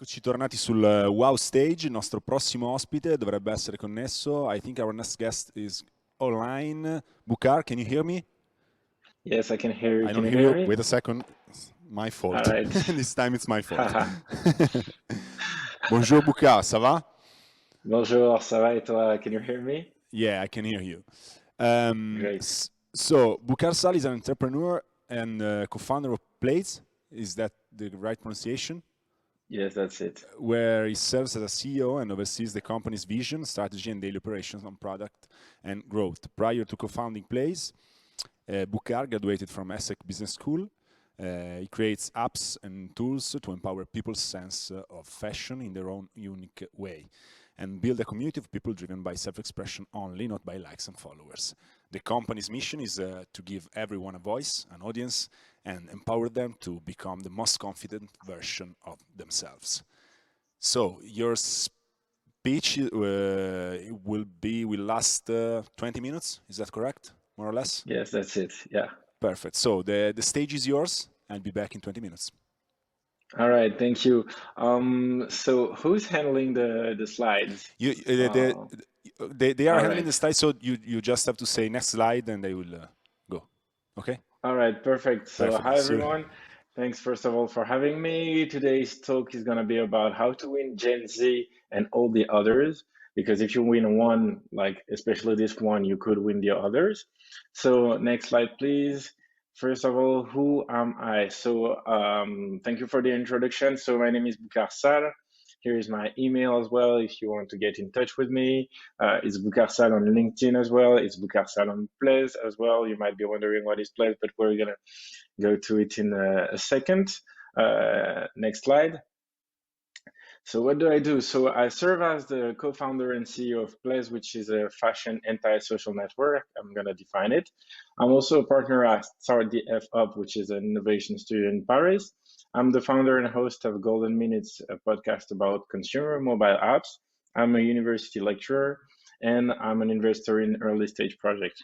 Eccoci tornati sul Wow Stage. Il nostro prossimo ospite dovrebbe essere connesso. I think our next guest is online. Boukar, can you hear me? Yes, I can hear you. I Can don't you hear hear you. me? Wait a second. My All fault. right. This time it's my fault. Haha. Bonjour Boukar, ça va? Bonjour, ça va et toi? Can you hear me? Yeah, I can hear you. Great. So, Boukar Sall is an entrepreneur and co-founder of Plaiz. Is that the right pronunciation? Yes, that's it. Where he serves as a CEO and oversees the company's vision, strategy, and daily operations on product and growth. Prior to co-founding Plaiz, Boukar graduated from ESSEC Business School. He creates apps and tools to empower people's sense of fashion in their own unique way and build a community of people driven by self-expression only, not by likes and followers. The company's mission is to give everyone a voice, an audience, and empower them to become the most confident version of themselves. So your speech will last 20 minutes. Is that correct, more or less? Yes, that's it. Yeah. Perfect. So the stage is yours. I'll be back in 20 minutes. All right. Thank you. So who's handling the slides? They are All handling the right. slides, so you just have to say next slide and they will go. Okay? All right. Perfect. So Perfect. hi, So, everyone. Thanks, first of all, for having me. Today's talk is going to be about how to win Gen Z and all the others. Because if you win one, like especially this one, you could win the others. So next slide, please. First of all, who am I? So thank you for the introduction. So my name is Boukar Sall. Here is my email as well if you want to get in touch with me. It's Boukar Sall on LinkedIn as well. It's Boukar Sall on Plaiz as well. You might be wondering what is Plaiz, but we're going to go to it in a second. Next slide. So what do I do? So I serve as the co-founder and CEO of Plaiz, which is a fashion anti-social network. I'm going to define it. I'm also a partner at Start the F Up, which is an innovation studio in Paris. I'm the founder and host of Golden Minutes, a podcast about consumer mobile apps. I'm a university lecturer, and I'm an investor in early stage projects.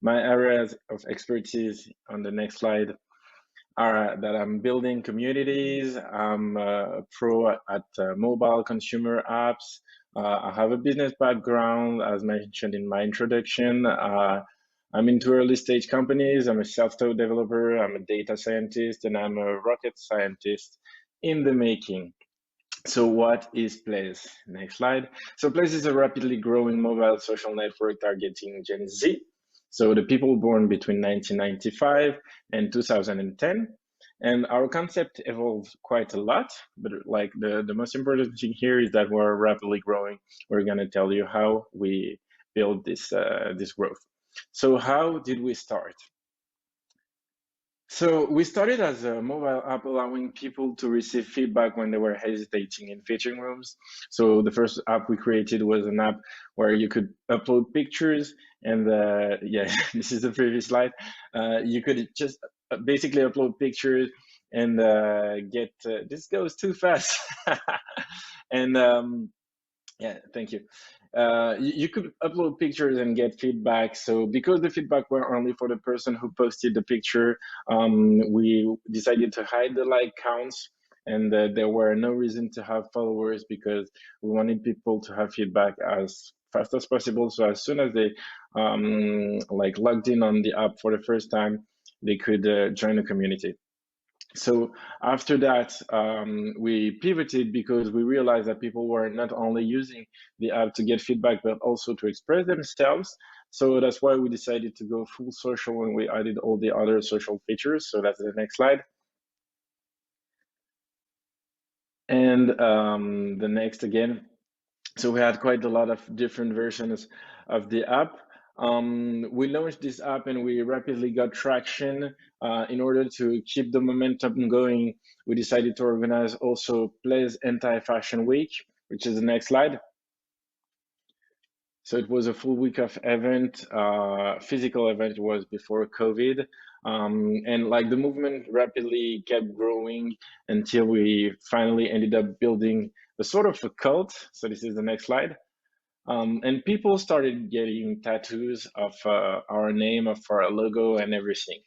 My areas of expertise on the next slide are that I'm building communities. I'm a pro at mobile consumer apps. I have a business background, as mentioned in my introduction. I'm into early stage companies. I'm a self-taught developer. I'm a data scientist, and I'm a rocket scientist in the making. So what is Plaiz? Next slide. So Plaiz is a rapidly growing mobile social network targeting Gen Z. So the people born between 1995 and 2010. And our concept evolved quite a lot, but like the most important thing here is that we're rapidly growing. We're gonna tell you how we build this growth. So how did we start? So we started as a mobile app allowing people to receive feedback when they were hesitating in fitting rooms. So the first app we created was an app where you could upload pictures and yeah, this is the previous slide. You could just basically upload pictures and get, this goes too fast. And yeah, thank you. You could upload pictures and get feedback. So because the feedback were only for the person who posted the picture, we decided to hide the like counts, and there were no reason to have followers because we wanted people to have feedback as fast as possible. So as soon as they like logged in on the app for the first time, they could join the community. So after that, we pivoted because we realized that people were not only using the app to get feedback, but also to express themselves. So that's why we decided to go full social and we added all the other social features. So that's the next slide. And the next again. So we had quite a lot of different versions of the app. We launched this app and we rapidly got traction. In order to keep the momentum going, we decided to organize also Plaiz Anti-Fashion Week, which is the next slide. So it was a full week of event, physical event. It was before COVID. And like the movement rapidly kept growing until we finally ended up building a sort of a cult. So this is the next slide. And people started getting tattoos of our name, of our logo and everything.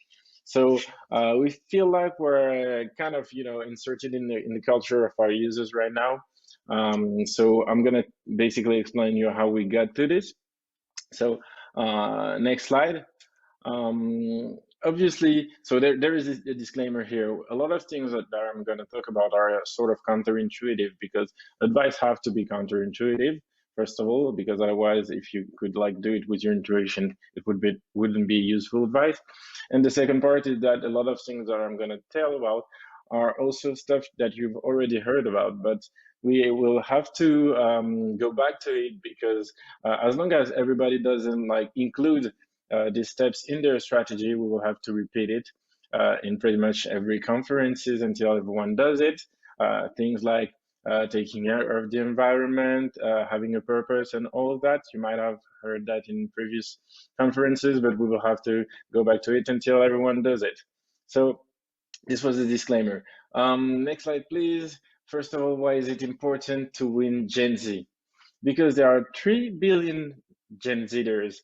So we feel like we're kind of, inserted in the culture of our users right now. So I'm gonna basically explain you how we got to this. So next slide. Obviously, so there is a disclaimer here. A lot of things that I'm going to talk about are sort of counterintuitive, because advice have to be counterintuitive, first of all, because otherwise, if you could like do it with your intuition, it wouldn't be useful advice. And the second part is that a lot of things that I'm going to tell about are also stuff that you've already heard about, but we will have to go back to it, because as long as everybody doesn't like include these steps in their strategy, we will have to repeat it in pretty much every conferences until everyone does it. Things like taking care of the environment, having a purpose, and all of that. You might have heard that in previous conferences, but we will have to go back to it until everyone does it. So this was the disclaimer. Next slide, please. First of all, why is it important to win Gen Z? Because there are 3 billion Gen Zers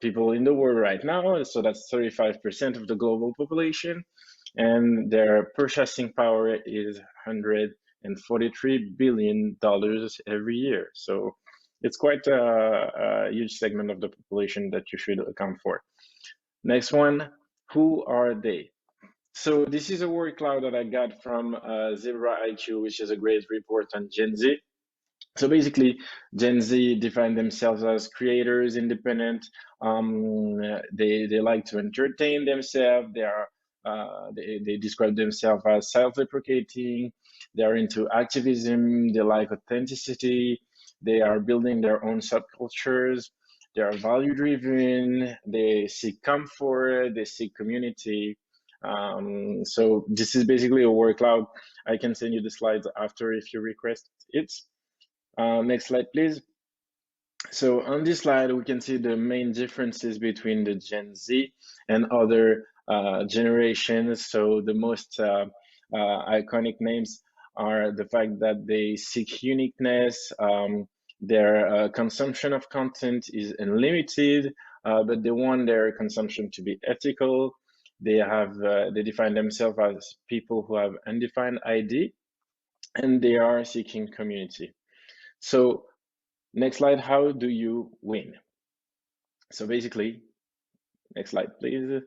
people in the world right now, so that's 35% of the global population, and their purchasing power is $143 billion every year. So it's quite a huge segment of the population that you should account for. Next one, who are they? So this is a word cloud that I got from Zebra IQ, which is a great report on Gen Z. So basically, Gen Z define themselves as creators, independent. They like to entertain themselves. They describe themselves as self-deprecating. They are into activism. They like authenticity. They are building their own subcultures. They are value-driven. They seek comfort. They seek community. So this is basically a word cloud. I can send you the slides after if you request it. Next slide, please. So on this slide, we can see the main differences between the Gen Z and other generations. So the most iconic names are the fact that they seek uniqueness. Their consumption of content is unlimited, but they want their consumption to be ethical. They define themselves as people who have undefined ID, and they are seeking community. So next slide, how do you win? So basically, next slide, please.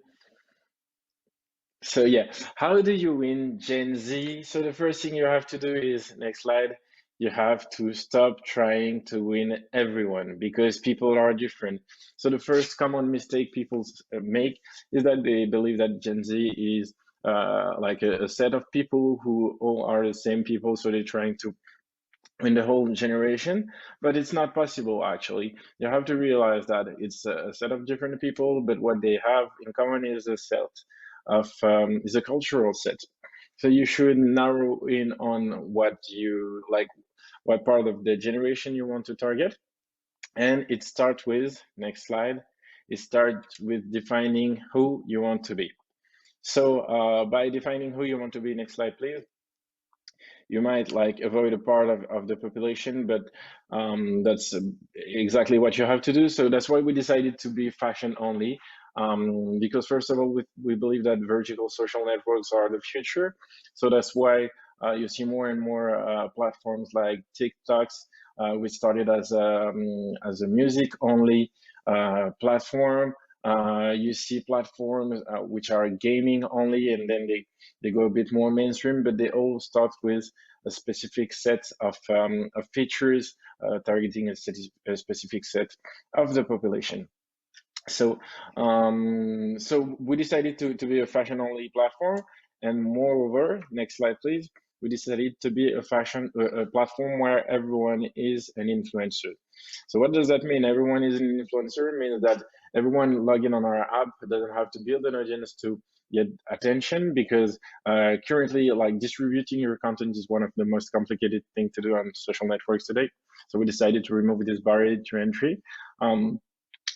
So yeah, how do you win Gen Z? So the first thing you have to do is, next slide, you have to stop trying to win everyone, because people are different. So the first common mistake people make is that they believe that Gen Z is like a set of people who all are the same people, so they're trying to in the whole generation, but it's not possible actually. You have to realize that it's a set of different people, but what they have in common is a set of is a cultural set. So you should narrow in on what you like, what part of the generation you want to target, and it starts with, next slide, it starts with defining who you want to be. So by defining who you want to be, next slide please, you might like avoid a part of the population, but that's exactly what you have to do. So that's why we decided to be fashion only, because first of all, we believe that vertical social networks are the future. So that's why you see more and more platforms like TikToks, which started as a music only platform. You see platforms which are gaming only, and then they go a bit more mainstream, but they all start with a specific set of features targeting a specific set of the population. So so we decided to be a fashion only platform, and moreover, next slide please, we decided to be a platform where everyone is an influencer. So what does that mean? Everyone is an influencer. It means that everyone logging on our app doesn't have to build an audience to get attention, because currently like distributing your content is one of the most complicated things to do on social networks today. So we decided to remove this barrier to entry.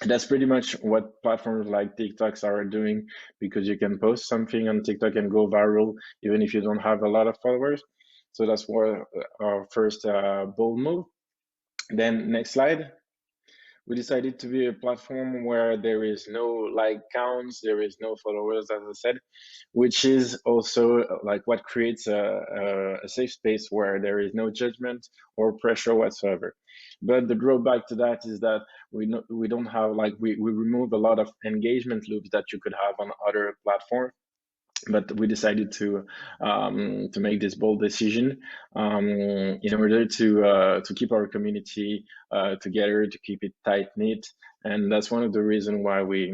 That's pretty much what platforms like TikToks are doing, because you can post something on TikTok and go viral even if you don't have a lot of followers. So that's our first bold move. Then next slide, we decided to be a platform where there is no like counts, there is no followers, as I said, which is also like what creates a safe space where there is no judgment or pressure whatsoever. But the drawback to that is that we don't have like we remove a lot of engagement loops that you could have on other platforms. But we decided to make this bold decision in order to keep our community together, to keep it tight knit, and that's one of the reasons why we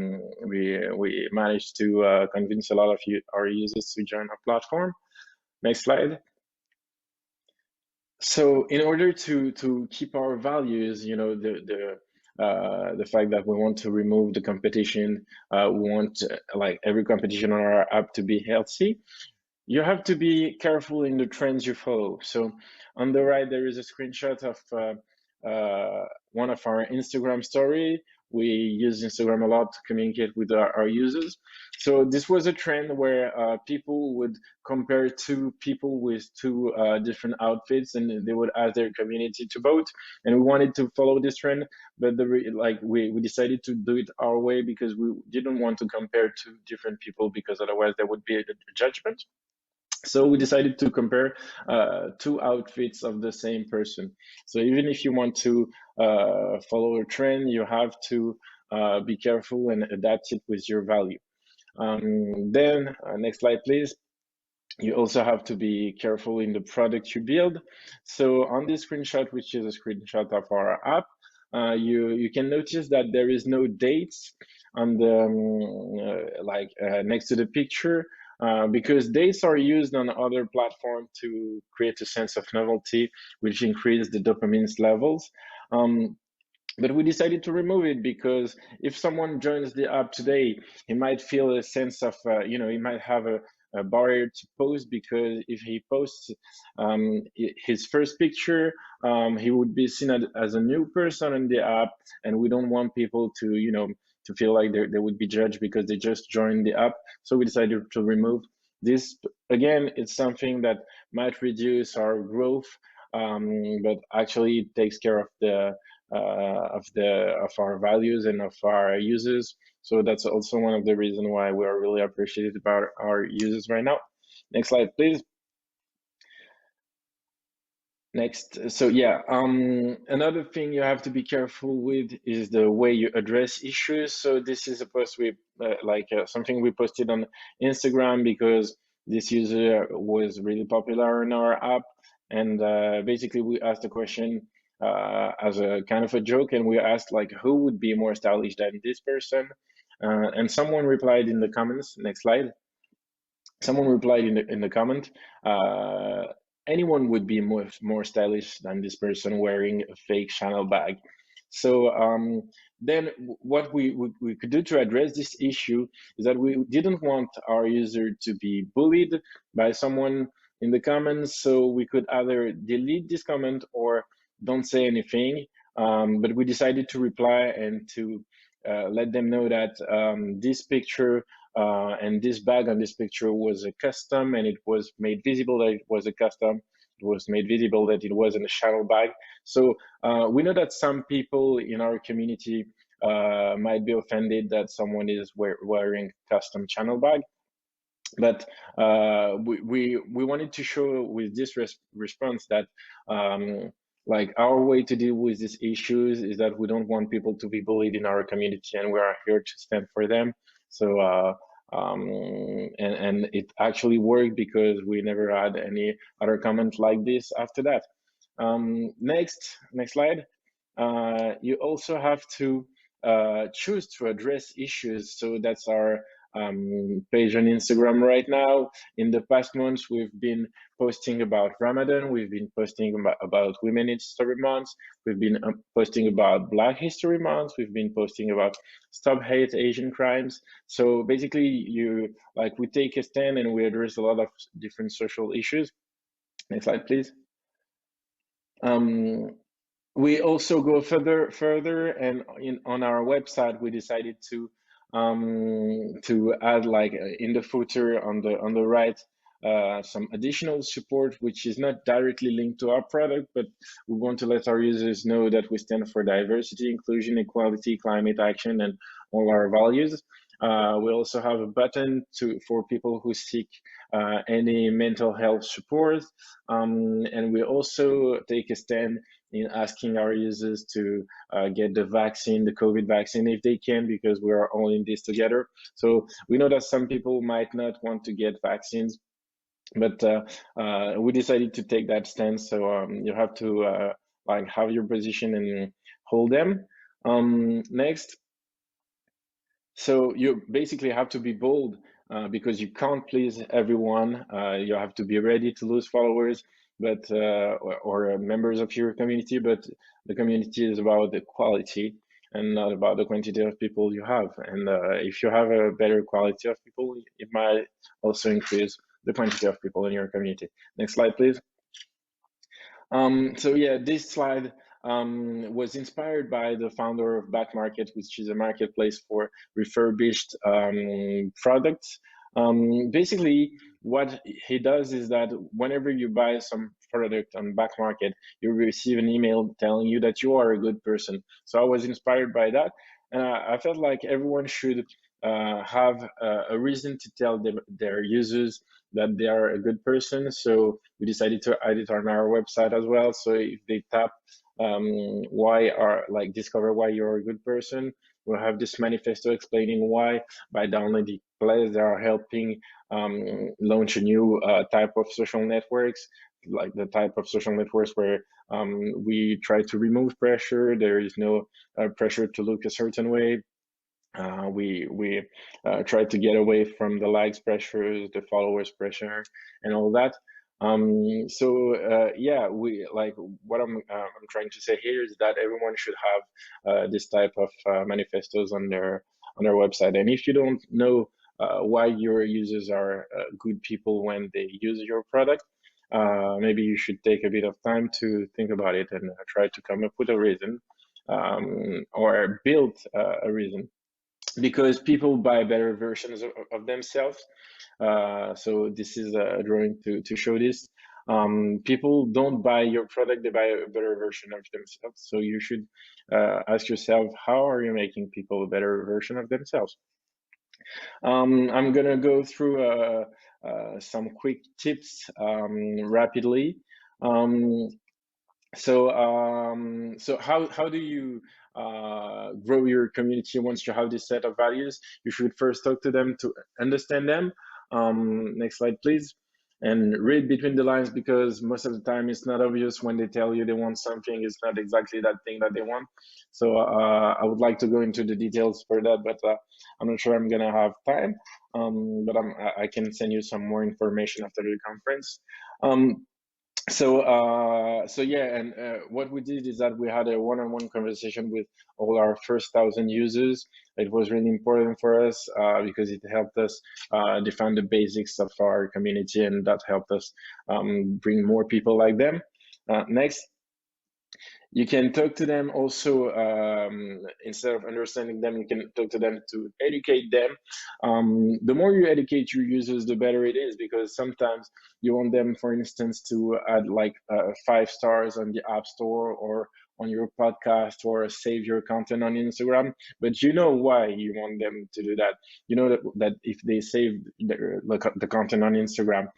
managed to convince a lot of our users to join our platform. Next slide. So in order to keep our values, you know, the fact that we want to remove the competition, we want like every competition on our app to be healthy. You have to be careful in the trends you follow. So on the right, there is a screenshot of one of our Instagram story. We use Instagram a lot to communicate with our users. So this was a trend where people would compare two people with two different outfits, and they would ask their community to vote. And we wanted to follow this trend, but we decided to do it our way because we didn't want to compare two different people, because otherwise there would be a judgment. So we decided to compare two outfits of the same person. So even if you want to follow a trend, you have to be careful and adapt it with your value. Then next slide, please. You also have to be careful in the product you build. So on this screenshot, which is a screenshot of our app, you can notice that there is no dates on the next to the picture. Because dates are used on other platforms to create a sense of novelty, which increase the dopamine levels. But we decided to remove it because if someone joins the app today, he might feel a sense of, he might have a barrier to post, because if he posts his first picture, he would be seen as a new person in the app, and we don't want people to feel like they would be judged because they just joined the app. So we decided to remove this. Again, it's something that might reduce our growth, but actually it takes care of our values and of our users. So that's also one of the reasons why we are really appreciated about our users right now. Next slide, please. Next. So yeah, another thing you have to be careful with is the way you address issues. So this is a post something we posted on Instagram because this user was really popular in our app, and basically we asked a question as a kind of a joke, and we asked like, who would be more stylish than this person? And someone replied in the comments. Next slide. Someone replied in the comment, anyone would be more stylish than this person wearing a fake Chanel bag. So then what we could do to address this issue is that we didn't want our user to be bullied by someone in the comments. So we could either delete this comment or don't say anything. But we decided to reply and to let them know that this picture and this bag on this picture was a custom, and it was made visible that it was a custom. It was made visible that it wasn't a Chanel bag. So we know that some people in our community might be offended that someone is wearing custom Chanel bag. But we wanted to show with this response that like our way to deal with these issues is that we don't want people to be bullied in our community, and we are here to stand for them. So and it actually worked because we never had any other comment like this after that. Next slide. You also have to choose to address issues. So that's our page on Instagram right now. In the past months, we've been posting about Ramadan. We've been posting about Women History Month. We've been posting about Black History Month. We've been posting about Stop Hate Asian Crimes. So basically, we take a stand and we address a lot of different social issues. Next slide, please. We also go further, and on our website we decided to add, like in the footer on the right, some additional support, which is not directly linked to our product, but we want to let our users know that we stand for diversity, inclusion, equality, climate action, and all our values. We also have a button for people who seek any mental health support. And we also take a stand in asking our users to get the vaccine, the COVID vaccine, if they can, because we are all in this together. So we know that some people might not want to get vaccines, but we decided to take that stance. So you have to like have your position and hold them. Next. So you basically have to be bold because you can't please everyone. You have to be ready to lose followers, but or members of your community. But the community is about the quality and not about the quantity of people you have. And if you have a better quality of people, it might also increase the quantity of people in your community. Next slide, please. So yeah, this slide was inspired by the founder of Back Market, which is a marketplace for refurbished products. Basically, what he does is that whenever you buy some product on Back Market, you receive an email telling you that you are a good person. So I was inspired by that, and I felt like everyone should have a reason to tell their users that they are a good person. So we decided to add it on our website as well. So if they tap discover why you're a good person, we'll have this manifesto explaining why. By downloading Plaiz, they are helping launch a new type of social networks, like the type of social networks where we try to remove pressure. There is no pressure to look a certain way. We try to get away from the likes pressures, the followers pressure, and all that. Yeah, we like what I'm trying to say here is that everyone should have this type of manifestos on their website. And if you don't know why your users are good people when they use your product, maybe you should take a bit of time to think about it and try to come up with a reason or build a reason. Because people buy better versions of themselves. So this is a drawing to show this. People don't buy your product, they buy a better version of themselves. So you should ask yourself, how are you making people a better version of themselves? I'm gonna go through some quick tips rapidly. So how do you grow your community once you have this set of values? You should first talk to them to understand them. Next slide, please. And read between the lines, because most of the time it's not obvious when they tell you they want something. It's not exactly that thing that they want. So I would like to go into the details for that, but I'm not sure I'm gonna have time. But I can send you some more information after the conference. So yeah, and what we did is that we had a one-on-one conversation with all our first 1,000 users. It was really important for us because it helped us define the basics of our community, and that helped us bring more people like them. Next. You can talk to them also, instead of understanding them, you can talk to them to educate them. The more you educate your users, the better it is, because sometimes you want them, for instance, to add like 5 stars on the App Store or on your podcast, or save your content on Instagram, but you know why you want them to do that. You know that if they save the content on Instagram,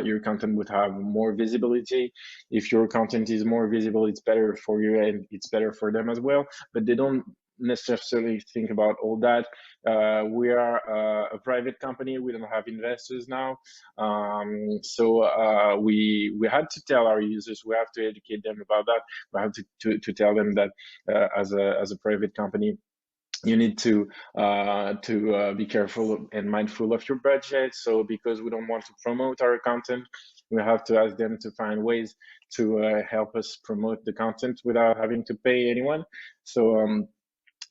your content would have more visibility. If your content is more visible, it's better for you and it's better for them as well, but they don't necessarily think about all that. We are a private company, we don't have investors now, so we had to tell our users, we have to educate them about that. We have to tell them that as a private company, you need to be careful and mindful of your budget. So because we don't want to promote our content, we have to ask them to find ways to help us promote the content without having to pay anyone. So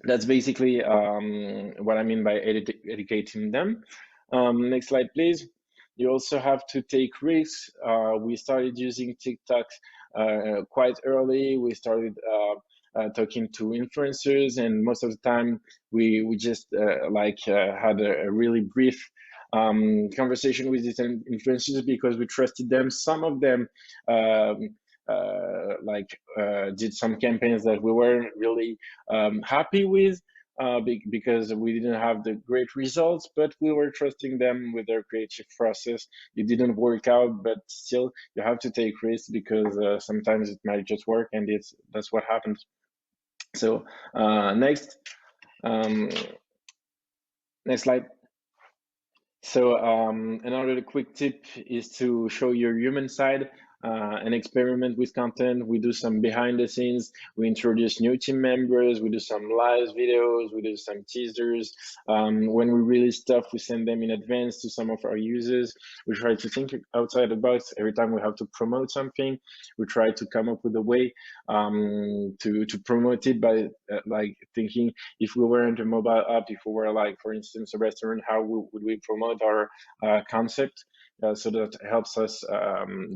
that's basically what I mean by educating them. Next slide, please. You also have to take risks. We started using TikTok quite early. We started talking to influencers, and most of the time we just had a really brief conversation with these influencers because we trusted them. Some of them did some campaigns that we weren't really happy with because we didn't have the great results, but we were trusting them with their creative process. It didn't work out, but still you have to take risks because sometimes it might just work, and that's what happens. So next slide. So another quick tip is to show your human side and experiment with content. We do some behind the scenes. We introduce new team members. We do some live videos. We do some teasers. When we release stuff, we send them in advance to some of our users. We try to think outside the box. Every time we have to promote something, we try to come up with a way to promote it by like thinking, if we weren't a mobile app, if we were like, for instance, a restaurant, how would we promote our concept? So that helps us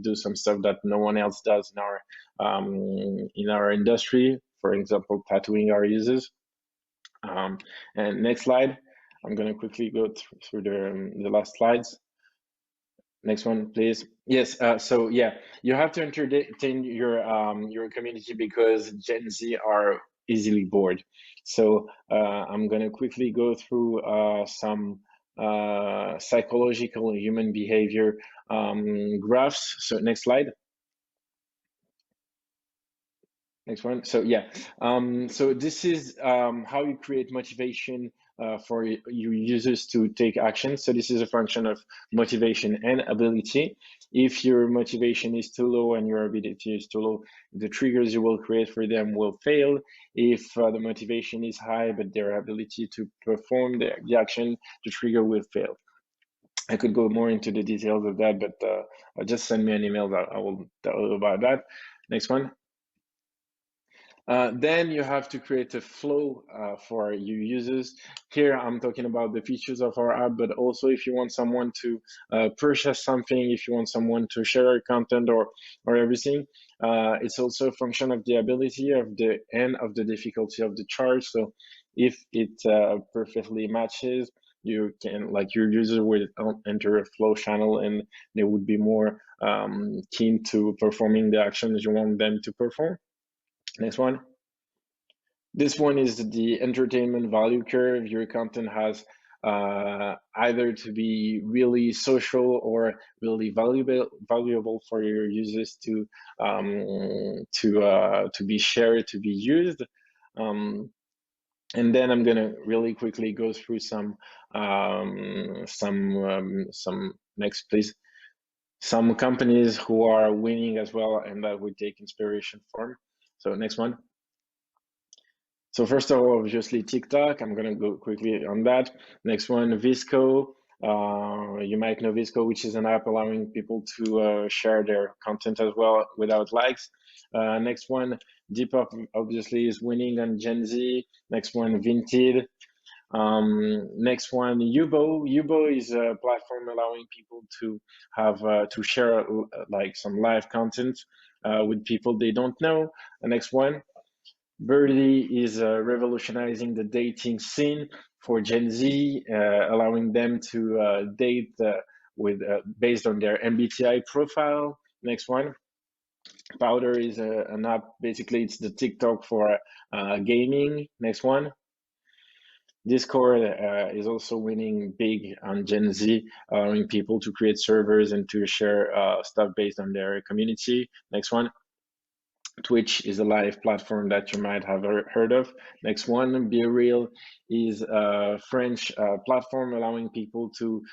do some stuff that no one else does in our industry. For example, tattooing our users. And next slide. I'm going to quickly go through the last slides. Next one, please. Yes. So yeah, you have to entertain your community because Gen Z are easily bored. So I'm going to quickly go through some psychological human behavior graphs. So next slide. Next one. So yeah, so this is how you create motivation for your users to take action. So this is a function of motivation and ability. If your motivation is too low and your ability is too low, the triggers you will create for them will fail. If the motivation is high, but their ability to perform the action, the trigger will fail. I could go more into the details of that, but just send me an email that I will tell you about that. Next one. Then you have to create a flow for your users. Here I'm talking about the features of our app, but also if you want someone to purchase something, if you want someone to share content or everything, it's also a function of the ability of the and of the difficulty of the charge. So if it perfectly matches, you can, like, your user will enter a flow channel and they would be more keen to performing the actions you want them to perform. Next one. This one is the entertainment value curve. Your content has either to be really social or really valuable for your users to be shared, to be used. And then I'm gonna really quickly go through some next, please. Some companies who are winning as well, and that we take inspiration from. So next one. So first of all, obviously TikTok. I'm gonna go quickly on that. Next one, Visco. You might know Visco, which is an app allowing people to share their content as well without likes. Next one, Depop obviously is winning on Gen Z. Next one, Vinted. Next one, Yubo. Yubo is a platform allowing people to have to share like some live content with people they don't know. The next one, Birdie is revolutionizing the dating scene for Gen Z, allowing them to date with based on their MBTI profile. Next one. Powder is an app. Basically, it's the TikTok for gaming. Next one. Discord is also winning big on Gen Z, allowing people to create servers and to share stuff based on their community. Next one. Twitch is a live platform that you might have heard of. Next one, Be Real is a French platform allowing people to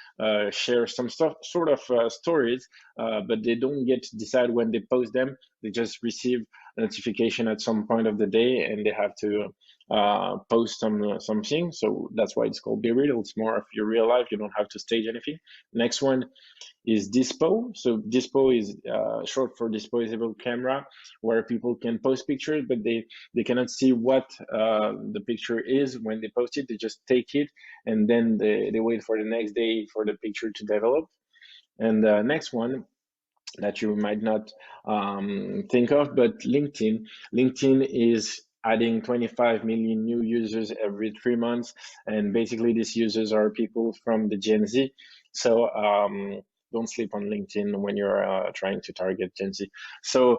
share some stuff, sort of stories, but they don't get to decide when they post them. They just receive a notification at some point of the day and they have to post something. So that's why it's called Be Real. It's more of your real life. You don't have to stage anything. Next one is Dispo. So Dispo is short for disposable camera, where people can post pictures, but they cannot see what the picture is when they post it. They just take it and then they wait for the next day for the picture to develop. And the next one that you might not think of, but LinkedIn. LinkedIn is adding 25 million new users every 3 months, and basically these users are people from the Gen Z. So don't sleep on LinkedIn when you're trying to target Gen Z. So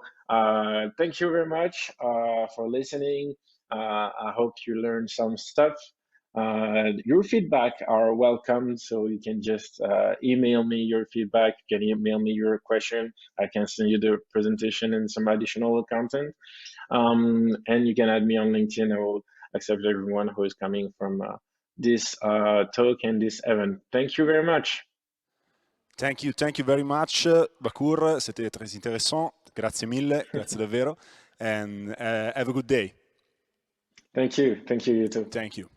thank you very much for listening. I hope you learned some stuff. Your feedback are welcome, so you can just email me your feedback. You can email me your question. I can send you the presentation and some additional content. And you can add me on LinkedIn. I will accept everyone who is coming from this talk and this event. Thank you very much. Thank you very much, Boukar. C'était très intéressant. Grazie mille, grazie davvero. And have a good day. Thank you, you too. Thank you.